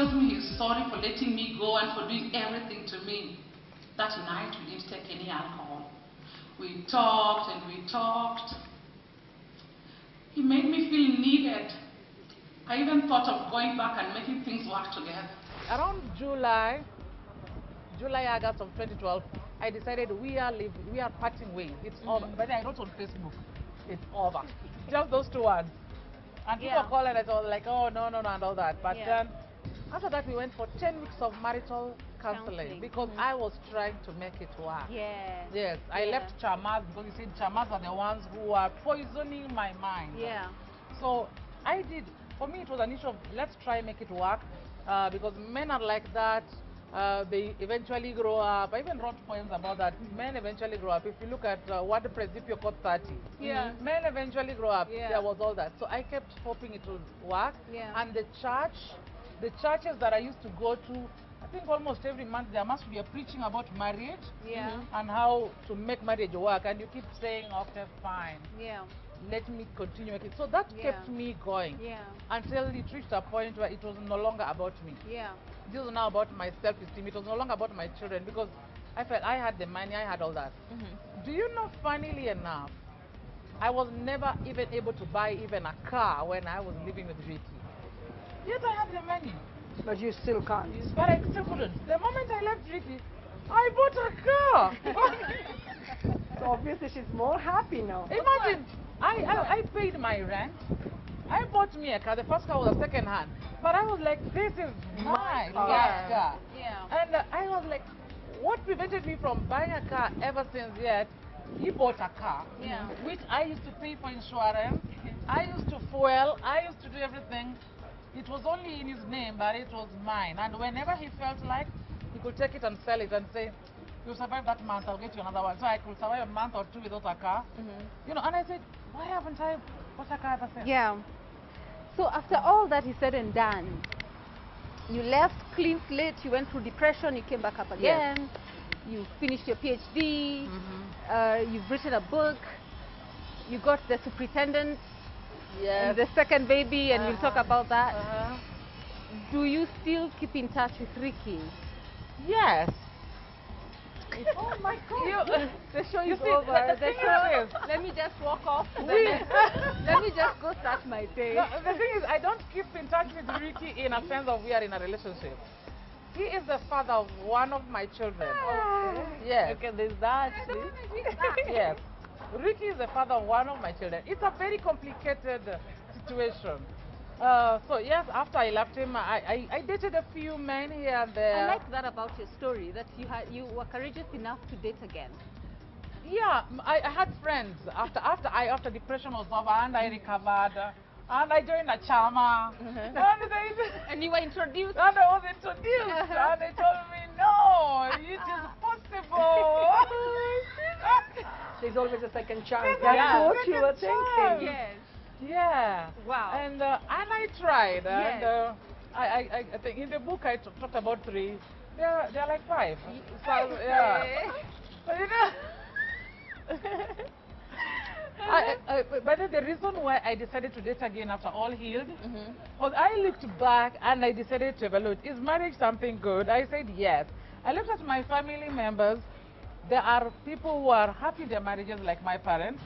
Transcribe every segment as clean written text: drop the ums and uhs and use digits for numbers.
tells me he's sorry for letting me go and for doing everything to me. That night we didn't take any alcohol. We talked and we talked. He made me feel needed. I even thought of going back and making things work together. Around July, August of 2012, I decided we are parting ways. It's over. But I wrote on Facebook, it's over. Just those two words. And people called and I was like, oh, no, and all that. But then, after that, we went for 10 weeks of marital counseling because I was trying to make it work. Yes, I left Chamas because you see, Chamas are the ones who are poisoning my mind. So I did. For me, it was an issue of let's try and make it work because men are like that. They eventually grow up. I even wrote poems about that. Men eventually grow up. If you look at what the Principio called 30, men eventually grow up. There was all that. So I kept hoping it would work. And the churches that I used to go to, I think almost every month there must be a preaching about marriage and how to make marriage work. And you keep saying, okay, fine. Let me continue it. So that kept me going until it reached a point where it was no longer about me. This was now about my self-esteem. It was no longer about my children because I felt I had the money, I had all that. Do you know, funnily enough, I was never even able to buy even a car when I was living with Zippy. Yet I had the money. But you still can't. But I still couldn't. The moment I left Zippy, I bought a car. So obviously she's more happy now. Imagine, I paid my rent. I bought me a car. The first car was a second hand. But I was like, this is my car. And I was like, what prevented me from buying a car ever since yet? He bought a car, which I used to pay for insurance. I used to fuel. I used to do everything. It was only in his name, but it was mine. And whenever he felt like, he could take it and sell it and say, you survive that month, I'll get you another one. So I could survive a month or two without a car. You know, and I said, why haven't I bought a car ever since? So after all that is said and done, you left clean slate, you went through depression, you came back up again, you finished your PhD, you've written a book, you got the superintendent, and the second baby, and we'll talk about that. Do you still keep in touch with Ricky? Yes. Oh my God! The show is over. Let me just walk off. Let me just go start my day. No, the thing is, I don't keep in touch with Ricky in a sense of we are in a relationship. He is the father of one of my children. Yes. Okay, there's that. Yes. Ricky is the father of one of my children. It's a very complicated situation. So yes, after I left him, I dated a few men here and there. I like that about your story, that you were courageous enough to date again. Yeah, I had friends after depression was over and I recovered. And I joined a chama. And you were introduced. And I was introduced. And they told me, no, it is possible. There's always a second chance. That's what you were thinking. Yeah. Wow. And I tried. And I think in the book I talked about 3. They're like 5. So, But you know. But the reason why I decided to date again after all healed was I looked back and I decided to evaluate, is marriage something good? I said yes. I looked at my family members. There are people who are happy in their marriages like my parents.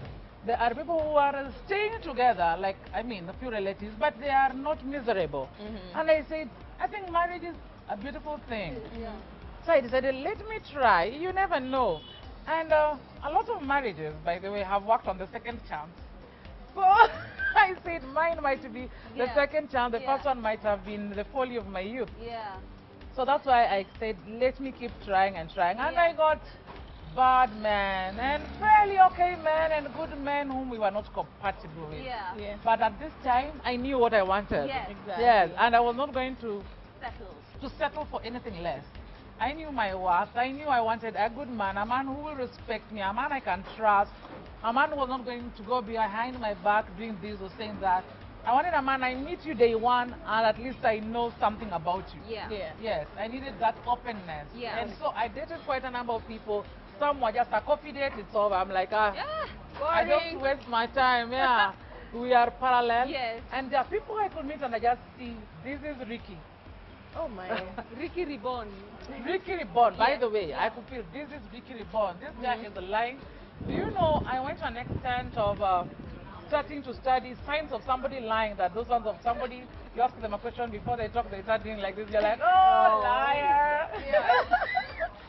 There are people who are staying together, like, I mean, a few relatives, but they are not miserable. And I said, I think marriage is a beautiful thing. So I decided, let me try. You never know. And a lot of marriages, by the way, have worked on the second chance. So I said mine might be the second chance. The first one might have been the folly of my youth. So that's why I said, let me keep trying and trying. And I got bad men and fairly okay men and good men whom we were not compatible with. But at this time, I knew what I wanted. Yes, and I was not going to settle for anything less. I knew my worth. I knew I wanted a good man, a man who will respect me, a man I can trust, a man who was not going to go behind my back doing this or saying that. I wanted a man, I meet you day one, and at least I know something about you. Yes, I needed that openness. And so I dated quite a number of people. Some were just a coffee date, it's over. I'm like, I don't waste my time. We are parallel. And there are people I could meet and I just see, this is Ricky. Oh my. Ricky Reborn. Ricky Reborn, by Yeah, the way, yeah. I could feel this is Ricky Reborn. This guy is lying. Do you know, I went to an extent of starting to study signs of somebody lying, that those ones of somebody, you ask them a question before they talk, they start doing like this, you're like, oh, liar. Yeah.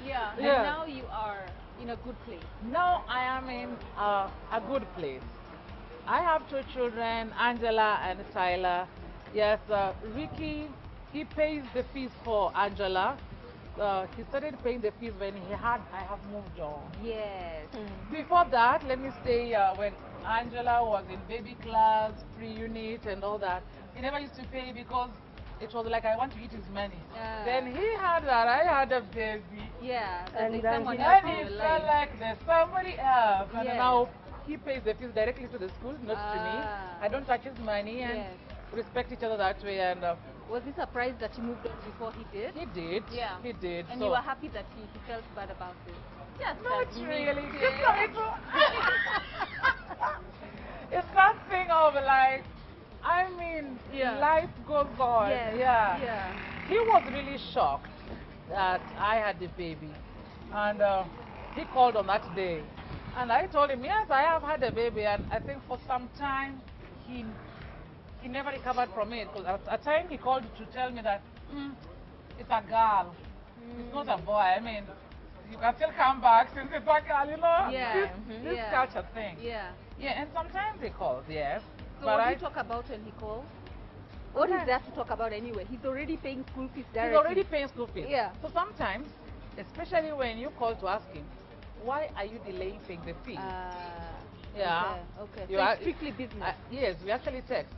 Yeah. And Yeah. now you are in a good place. Now I am in a good place. I have two children, Angela and Tyler. Yes, Ricky, he pays the fees for Angela. He started paying the fees when I have moved on. Yes. Before that, let me say, when Angela was in baby class, pre-unit and all that, he never used to pay because it was like, I want to eat his money. Then he had that, I had a baby. Yeah. And There's then someone he- else And in he your felt life. like there's somebody else. And Yes. now he pays the fees directly to the school, not to me. Ah. I don't touch his money and Yes. respect each other that way. And Was he surprised that you moved on before he did? he did. Yeah. He did. And so you were happy that he felt bad about it? Just not as me. really. Yeah. Just a little. It's that thing of like, I mean, Yeah. life goes on. Yes. Yeah. Yeah. He was really shocked that I had the baby. And he called on that day. And I told him, yes, I have had a baby. And I think for some time, he never recovered from it. Because at a time he called to tell me that it's a girl. It's not a boy. I mean, you can still come back since it's a girl, you know? Yeah. This Yeah. culture thing. Yeah. Yeah, and sometimes he calls, yes. So but what do you talk about when he calls? What is there to talk about anyway? He's already paying school fees directly. He's already paying school fees. Yeah. So sometimes, especially when you call to ask him, why are you delaying paying the fee? Yeah. Okay. You So are- it's strictly business. Yes, we actually text.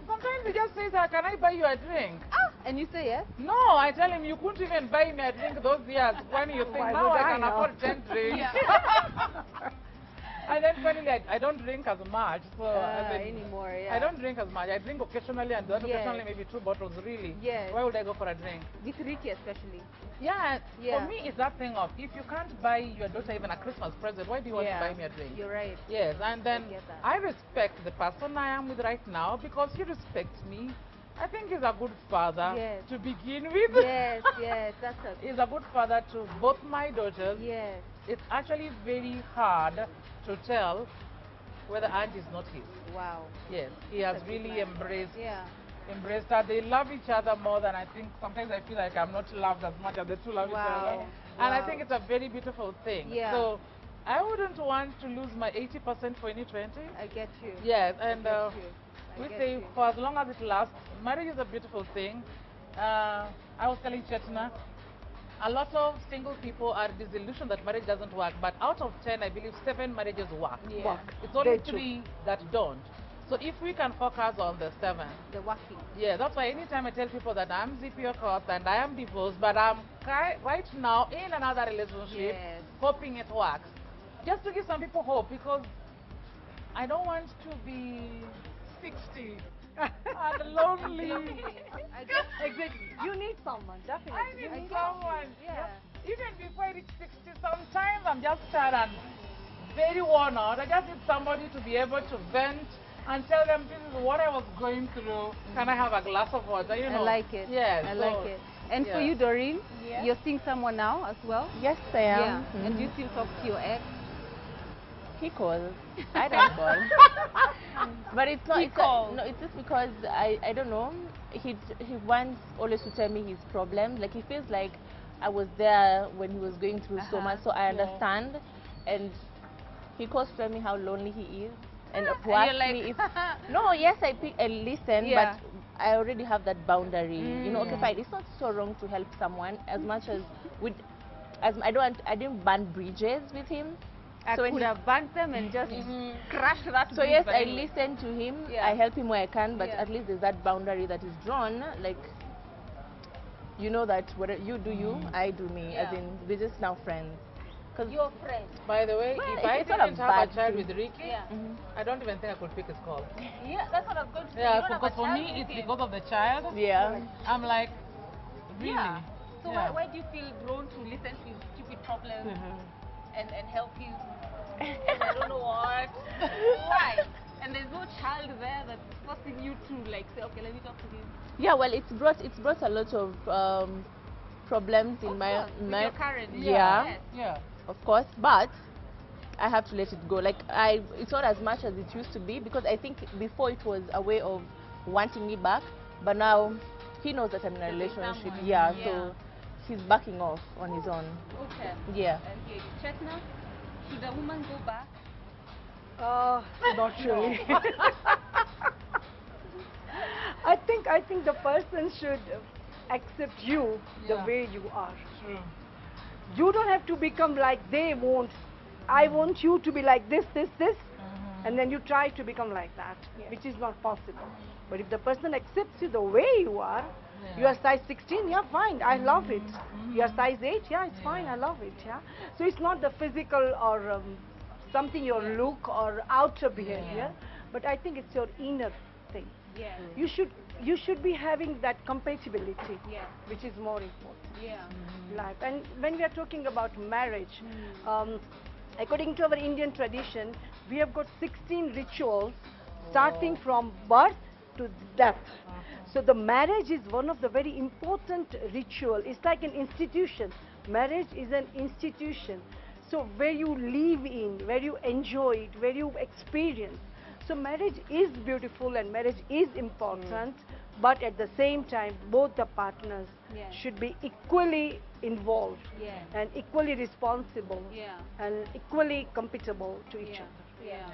Sometimes he just says, can I buy you a drink? And you say yes? No, I tell him, you couldn't even buy me a drink those years when you think, Why now would I I can know?" afford 10 drinks. And then finally, I don't drink as much. So I mean, anymore, yeah. I don't drink as much. I drink occasionally, and that Yes. occasionally maybe 2 bottles, really. Yes. Why would I go for a drink? With Ricky especially. Yeah, Yeah. for me, it's that thing of, if you can't buy your daughter even a Christmas present, why do you want to buy me a drink? You're right. Yes, and then get that. I respect the person I am with right now because he respects me. I think he's a good father Yes. to begin with. Yes, yes, that's a He's a good father to both my daughters. yes. It's actually very hard to tell whether Aunt is not his. Wow. Yes, he has That's a good really man. embraced Yeah. her. They love each other more than I think. Sometimes I feel like I'm not loved as much as the two love each other. Wow. And I Wow. think it's a very beautiful thing. Yeah. So I wouldn't want to lose my 80% for any 20. I get you. Yes, and I get you. I we get say you. for as long as it lasts, marriage is a beautiful thing. I was telling Chetna, a lot of single people are disillusioned that marriage doesn't work, but out of 10, I believe 7 marriages work. Yeah. Work. It's only Very true. 3 that don't. So if we can focus on the 7, The working. yeah, that's why anytime I tell people that I'm Zippy and I am divorced, but I'm right now in another relationship, Yes. hoping it works. Just to give some people hope, because I don't want to be 60 and lonely. I get Exactly. You need someone, definitely. I You need someone. Yeah. Even before I reach 60, sometimes I'm just tired and very worn out. I just need somebody to be able to vent and tell them this is what I was going through. Can I have a glass of water? You I know. like it. Yes. I so- like it. And for yeah. you, Doreen, Yeah. you're seeing someone now as well? Yes, I am. Yeah. And do you still talk to your ex? He calls. I don't call. But it's not. He It's calls. no. It's just because I don't know. He wants always to tell me his problems. Like he feels like I was there when he was going through so much. So I understand, and he calls to tell me how lonely he is, and to And ask you're like, me if no. Yes, I pick and listen, Yeah. but I already have that boundary. You know, okay, fine. It's not so wrong to help someone as much as with. As I didn't burn bridges with him. I So when could he- have burnt them and just crashed that So bridge, yes, but I anyway. listen to him. Yeah. I help him where I can, but Yeah. at least there's that boundary that is drawn. Like, you know that whether you do you, I do me. As Yeah. in, we're just now friends. Cause Your friend. By the way, Well, if it's I not a didn't have a bad child thing. with Ricky, Yeah. I don't even think I could pick his call. Yeah, that's what I was going to say. Yeah, You don't have a because for child me, with it's him. because of the child. yeah, I'm like, really? Yeah. So Yeah. why do you feel drawn to listen to his stupid problems and help his I don't know what? Why? And there's no child there that's forcing you to like say, okay, let me talk to him. Yeah, well, it's brought a lot of problems in my With your current. yeah, Yes. Yeah. of course, but I have to let it go. Like it's not as much as it used to be, because I think before it was a way of wanting me back, but now he knows that I'm in a relationship. someone. Yeah, Yeah. so he's backing off on his own. Okay. Yeah. And here, Chetna, should a woman go back? Not really. I think the person should accept you the Yeah. way you are. True. You don't have to become like they want. I want you to be like this, and then you try to become like that, which is not possible. But if the person accepts you the way you are, you are size 16, yeah, fine, I love it. You are size 8, yeah, it's fine, I love it, yeah. So it's not the physical or something, your look or outer behavior, but I think it's your inner thing. Yeah. You should be having that compatibility, Yeah. which is more important. Yeah. Life. And when we are talking about marriage, according to our Indian tradition, we have got 16 rituals starting from birth to death. So the marriage is one of the very important ritual. It's like an institution. Marriage is an institution. So where you live in, where you enjoy it, where you experience. So marriage is beautiful and marriage is important, but at the same time, both the partners should be equally involved and equally responsible and equally compatible to each other. Yeah.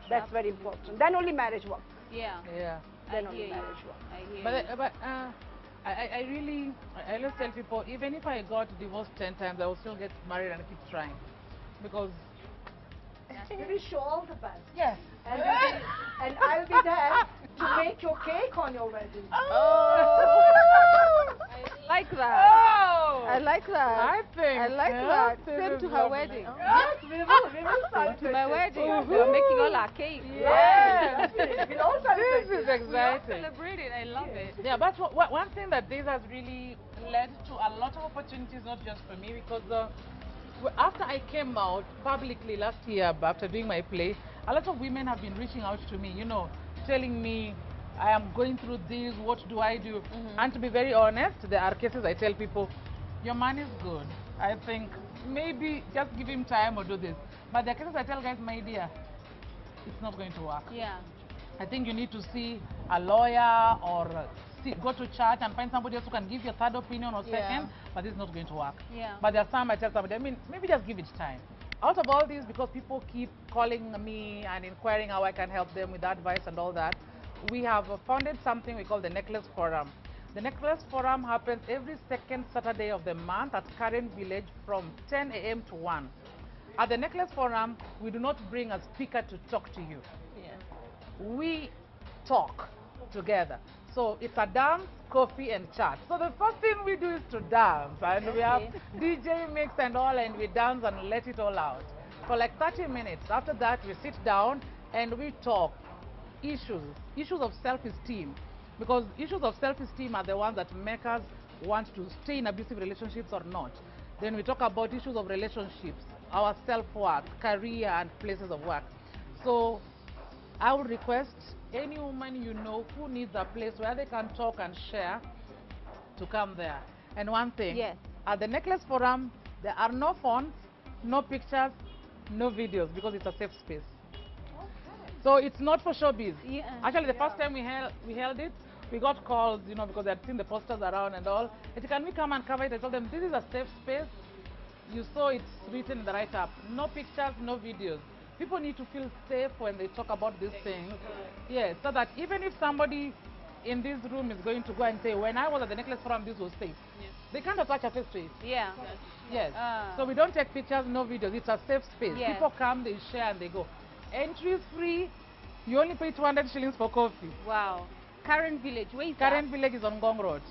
That's very important. Then only marriage works. Yeah. Yeah. Then I only hear you. marriage works. I hear you. But I really, I always tell people, even if I got divorced 10 times, I will still get married and keep trying. Because, We wish you all the best. yes. And I'll be there to make your cake on your wedding. I like that. Oh! I like that. I think. I like that. Same to her lovely. wedding. Yes, we will celebrate. To my it. wedding. We're making all our cake. Yes. We'll all celebrate. This is it. We all exciting. celebrate it. I love it. Yeah, but one thing that this has really led to a lot of opportunities, not just for me, because after I came out publicly last year after doing my play, a lot of women have been reaching out to me, you know, telling me, I am going through this, what do I do? And to be very honest, there are cases I tell people, your man is good. I think maybe just give him time or do this. But there are cases I tell guys, my dear, it's not going to work. Yeah. I think you need to see a lawyer or go to church and find somebody else who can give you a third opinion or second, but it's not going to work. Yeah. But there's some I tell somebody, I mean, maybe just give it time. Out of all this, because people keep calling me and inquiring how I can help them with advice and all that, we have founded something we call the Necklace Forum. The Necklace Forum happens every second Saturday of the month at Karen Village from 10 a.m. to 1. At the Necklace Forum, we do not bring a speaker to talk to you. We talk together. So it's a dance, coffee, and chat. So the first thing we do is to dance, and we have DJ mix and all, and we dance and let it all out for like 30 minutes. After that, we sit down and we talk issues of self-esteem, because issues of self-esteem are the ones that make us want to stay in abusive relationships or not. Then we talk about issues of relationships, our self-worth, career, and places of work. So I would request any woman you know who needs a place where they can talk and share to come there. And one thing, at the Necklace Forum, there are no phones, no pictures, no videos, because it's a safe space. So it's not for showbiz. Actually, the first time we held it, we got calls, you know, because they had seen the posters around and all. They said, can we come and cover it? I told them, this is a safe space. You saw it's written in the write-up. No pictures, no videos. People need to feel safe when they talk about these things. Yes, so that even if somebody in this room is going to go and say, when I was at the Necklace Forum, this was safe. They can't attach a face to it. Yeah. Yes. So we don't take pictures, no videos. It's a safe space. People come, they share, and they go. Entry is free. You only pay 200 shillings for coffee. Wow. Karen Village, where is Karen Village is on Gong Road.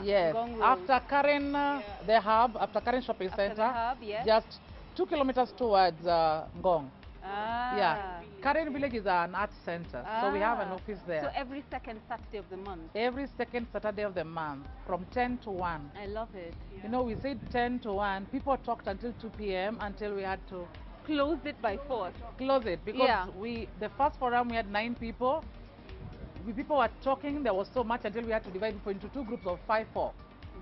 Yes. Gong Road. After Karen, the hub, after Karen Shopping Center, the hub, just 2 kilometers towards Gong. Yeah. Karen Village is an art center, so we have an office there. So every second Saturday of the month? Every second Saturday of the month, from 10 to 1. I love it. You know, we said 10 to 1. People talked until 2 p.m. until we had to close it by force. Close it, because Yeah. the first forum we had 9 people. People were talking, there was so much until we had to divide people into 2 groups of 5, 4.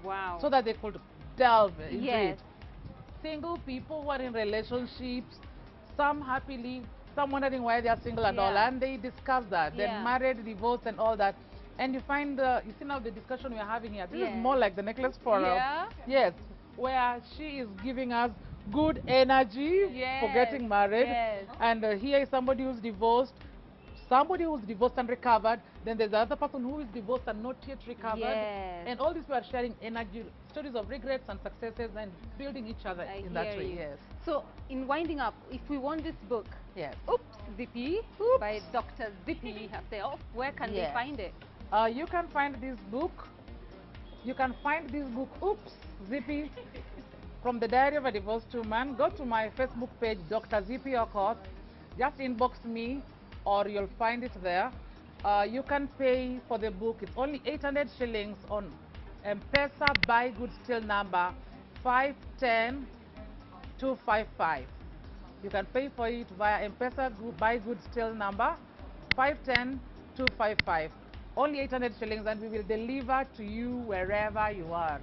Wow. So that they could delve into Yes. it. Single people who are in relationships, some happily, some wondering why they are single and all, Yeah. and they discuss that. Yeah. Then married, divorced and all that. And you find, you see now the discussion we are having here, this Yes. is more like the necklace forum. Yeah. Yes, where she is giving us good energy for Yes. getting married. Yes. And here is somebody who's divorced. Somebody who's divorced and recovered, then there's the other person who is divorced and not yet recovered. Yes. And all these people are sharing energy, stories of regrets and successes, and building each other I in that hear way. you. Yes. So, in winding up, if we want this book, Yes. Oops, Zippy, by Dr. Zippy herself, where can they Yes. find it? You can find this book. You can find this book, Oops, Zippy, from the Diary of a Divorced Woman. Go to my Facebook page, Dr. Zippy Okoth. Just inbox me, or you'll find it there. You can pay for the book. It's only 800 shillings on M-Pesa buy goods till number 510255. You can pay for it via M-Pesa buy goods till number 510255. Only 800 shillings, and we will deliver to you wherever you are.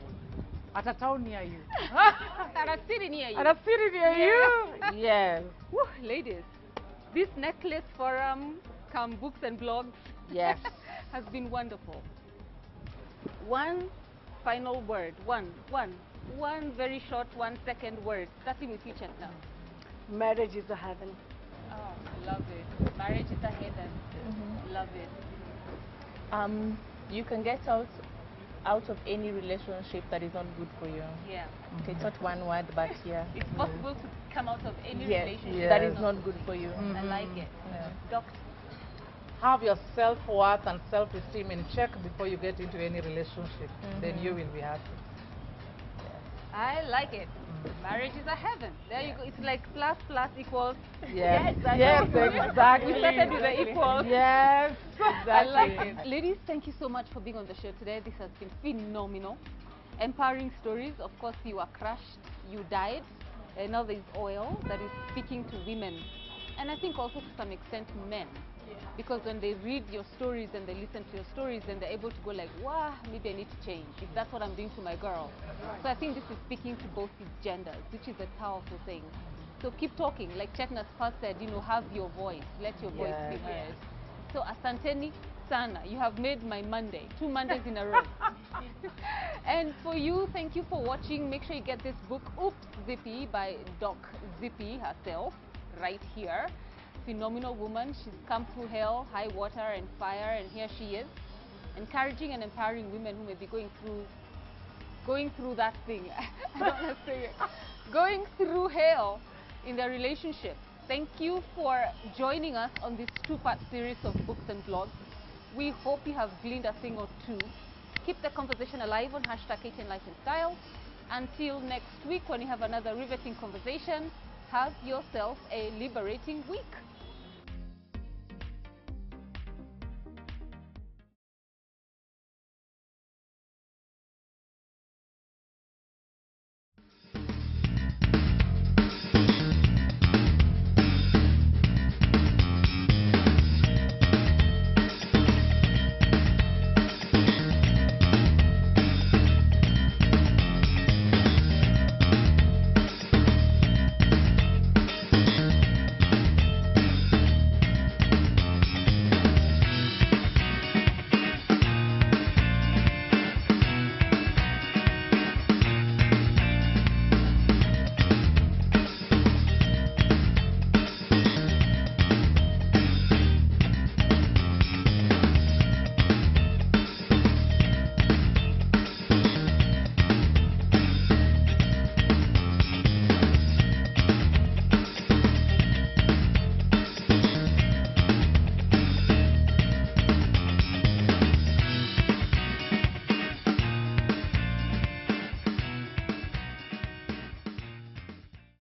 At a town near you. At a city near you. At a city near you. Yes. Woo, ladies, this necklace forum, come books and blogs, Yes. has been wonderful. One final word, one very short 1-second word, starting with you, Chetna. Marriage is a heaven. Oh, love it. Marriage is a heaven. Love it. You can get out of any relationship that is not good for you. Yeah. Okay, it's not one word, but yeah. It's possible to come out of any Yes, relationship that is not good for you. I like it. Doctor. Have your self-worth and self-esteem in check before you get into any relationship. Then you will be happy. I like it. Marriage is a heaven. There you go. It's like plus equals. Yes, exactly. yes, exactly. We started with the equals. Yes, I like exactly. it. Ladies, thank you so much for being on the show today. This has been phenomenal. Empowering stories. Of course, you were crushed, you died, and now there's oil that is speaking to women. And I think also to some extent men. Because when they read your stories and they listen to your stories, then they're able to go like, wow, maybe I need to change if that's what I'm doing to my girl. So I think this is speaking to both genders, which is a powerful thing. So keep talking. Like Chetna's past said, you know, have your voice. Let your voice be heard. So asanteni sana. You have made my Monday. 2 Mondays in a row. And for you, thank you for watching. Make sure you get this book, Oops, Zippy, by Doc Zippy herself, right here. Phenomenal woman. She's come through hell, high water and fire, and here she is, encouraging and empowering women who may be going through that thing. I don't want to say it. Going through hell in their relationship. Thank you for joining us on this 2-part series of books and blogs. We hope you have gleaned a thing or two. Keep the conversation alive on #KTN Life and Style. Until next week, when you have another riveting conversation, have yourself a liberating week.